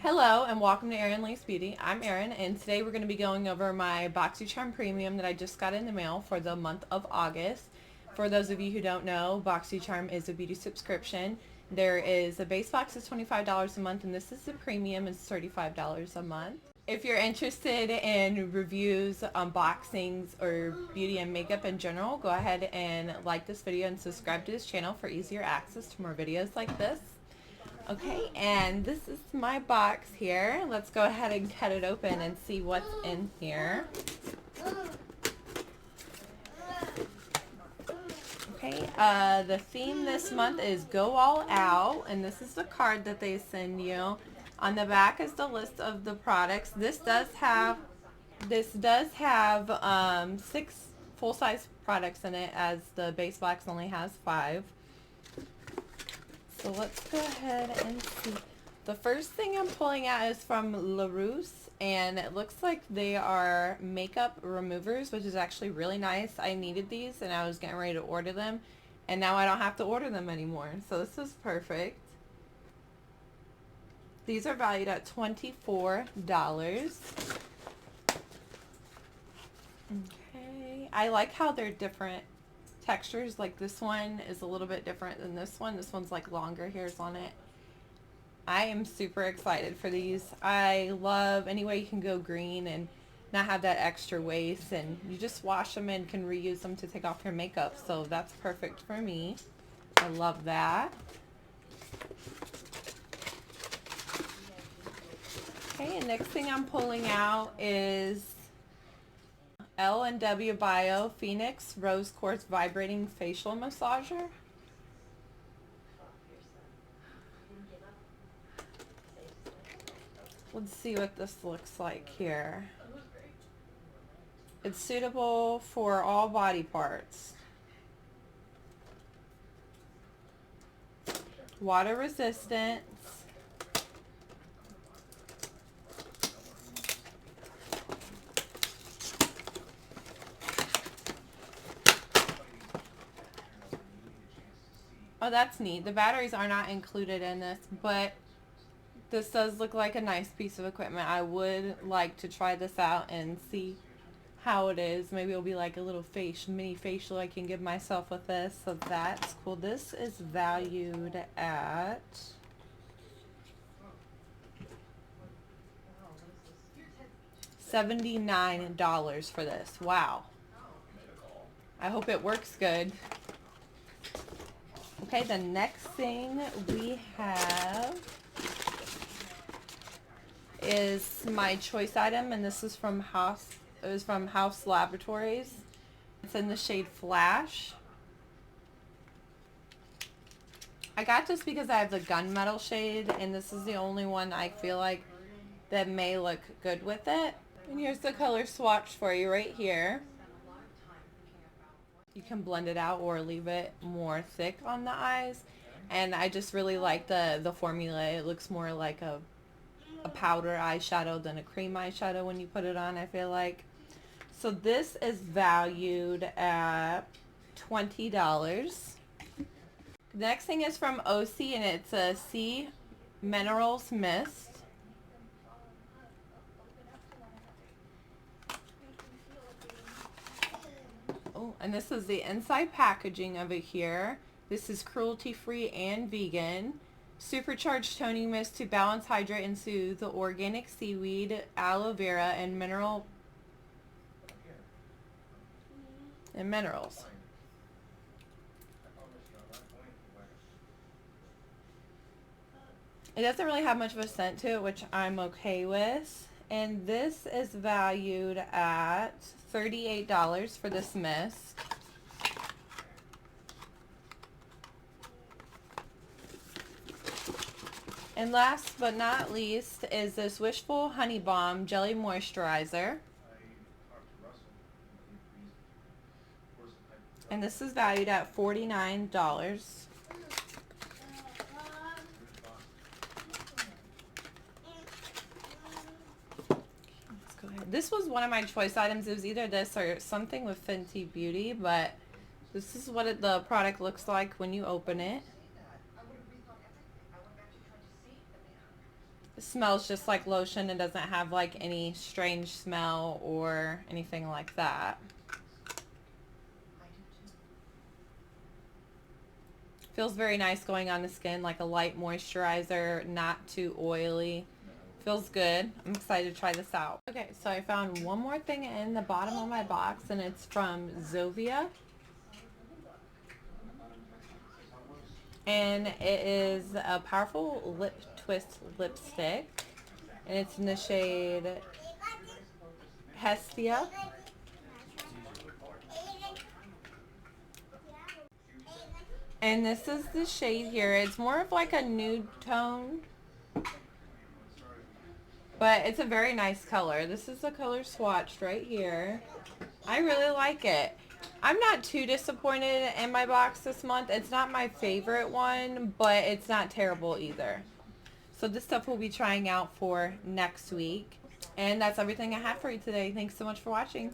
Hello and welcome to Erin Lee's Beauty. I'm Erin and today we're going to be going over my Boxycharm Premium that I just got in the mail for the month of August. For those of you who don't know, Boxycharm is a beauty subscription. There is a base box is $25 a month and this is the premium, is $35 a month. If you're interested in reviews, unboxings, or beauty and makeup in general, go ahead and like this video and subscribe to this channel for easier access to more videos like this. Okay, and this is my box here. Let's go ahead and cut it open and see what's in here. Okay, the theme this month is Go All Out, and this is the card that they send you. On the back is the list of the products. This does have 6 full-size products in it, as the base box only has 5. So let's go ahead and see. The first thing I'm pulling out is from LaRousse, and it looks like they are makeup removers, which is actually really nice. I needed these and I was getting ready to order them, and now I don't have to order them anymore. So this is perfect. These are valued at $24. Okay, I like how they're different textures. Like this one is a little bit different than this one. This one's like longer hairs on it. I am super excited for these. I love any way you can go green and not have that extra waste, and you just wash them and can reuse them to take off your makeup, so that's perfect for me. I love that. Okay, and next thing I'm pulling out is L&W Bio Phoenix Rose Quartz Vibrating Facial Massager. Let's see what this looks like here. It's suitable for all body parts. Water resistant. Oh, that's neat. The batteries are not included in this, but this does look like a nice piece of equipment. I would like to try this out and see how it is. Maybe it'll be like a little mini facial I can give myself with this, so that's cool. This is valued at $79 for this. Wow. I hope it works good. Okay, the next thing we have is my choice item, and this is from House Laboratories. It's in the shade Flash. I got this because I have the gunmetal shade, and this is the only one I feel like that may look good with it. And here's the color swatch for you right here. You can blend it out or leave it more thick on the eyes, and I just really like the formula. It looks more like a powder eyeshadow than a cream eyeshadow when you put it on, I feel like. So this is valued at $20. The next thing is from OC, and it's a Sea Minerals Mist. Oh, and this is the inside packaging of it here. This is cruelty-free and vegan. Supercharged toning mist to balance, hydrate, and soothe the organic seaweed, aloe vera, and minerals. It doesn't really have much of a scent to it, which I'm okay with. And this is valued at $38 for this mist. And last but not least is this Wishful Honey Balm Jelly Moisturizer. And this is valued at $49. This was one of my choice items. It was either this or something with Fenty Beauty, but this is what the product looks like when you open it. smells just like lotion. It doesn't have like any strange smell or anything like that. Feels very nice going on the skin, like a light moisturizer, not too oily. Feels good. I'm excited to try this out. Okay, so I found one more thing in the bottom of my box, and it's from Zovia. And it is a powerful lip twist lipstick. And it's in the shade Hestia. And this is the shade here. It's more of like a nude tone, but it's a very nice color. This is the color swatched right here. I really like it. I'm not too disappointed in my box this month. It's not my favorite one, but it's not terrible either. So this stuff we'll be trying out for next week. And that's everything I have for you today. Thanks so much for watching.